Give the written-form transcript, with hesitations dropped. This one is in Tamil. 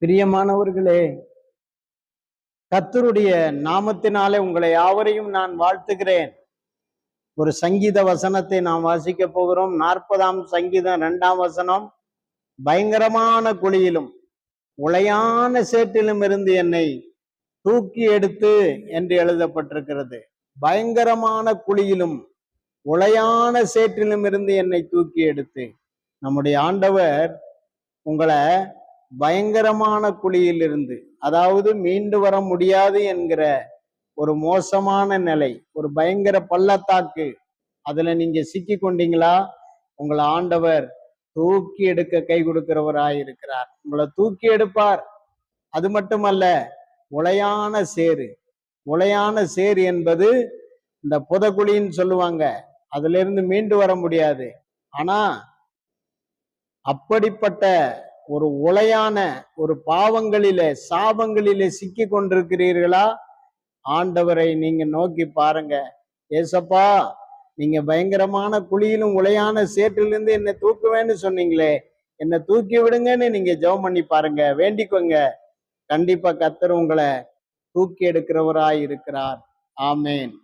பிரியமானவர்களே, கர்த்தருடைய நாமத்தினாலே உங்களை யாவரையும் நான் வாழ்த்துகிறேன். ஒரு சங்கீத வசனத்தை நாம் வாசிக்க போகிறோம். 40ஆம் சங்கீதம் 2ஆம் வசனம். பயங்கரமான குழியிலும் உளையான சேற்றிலும் இருந்து என்னை தூக்கி எடுத்து என்று எழுதப்பட்டிருக்கிறது. பயங்கரமான குழியிலும் உளையான சேற்றிலும் இருந்து என்னை தூக்கி எடுத்து. நம்முடைய ஆண்டவர் உங்களை பயங்கரமான குழியில் இருந்து, அதாவது மீண்டு வர முடியாது என்கிற ஒரு மோசமான நிலை, ஒரு பயங்கர பள்ளத்தாக்கு, அதுல நீங்க சிக்கி கொண்டீங்களா? உங்களை ஆண்டவர் தூக்கி எடுக்க கை கொடுக்கிறவராய் இருக்கிறார். உங்களை தூக்கி எடுப்பார். அது மட்டுமல்ல, உளையான சேறு. உளையான சேறு என்பது இந்த புதக்குழின்னு சொல்லுவாங்க. அதுல இருந்து மீண்டு வர முடியாது. ஆனா அப்படிப்பட்ட ஒரு உளையான ஒரு பாவங்களிலே, சாபங்களிலே சிக்கி கொண்டிருக்கிறீர்களா? ஆண்டவரை நீங்க நோக்கி பாருங்க. ஏசப்பா, நீங்க பயங்கரமான குழியிலும் உளையான சேற்றிலிருந்து என்னை தூக்குவேன்னு சொன்னீங்களே, என்னை தூக்கி விடுங்கன்னு நீங்க ஜெபம் பண்ணி பாருங்க, வேண்டிக்கோங்க. கண்டிப்பா கர்த்தர் உங்களை தூக்கி எடுக்கிறவராய் இருக்கிறார். ஆமேன்.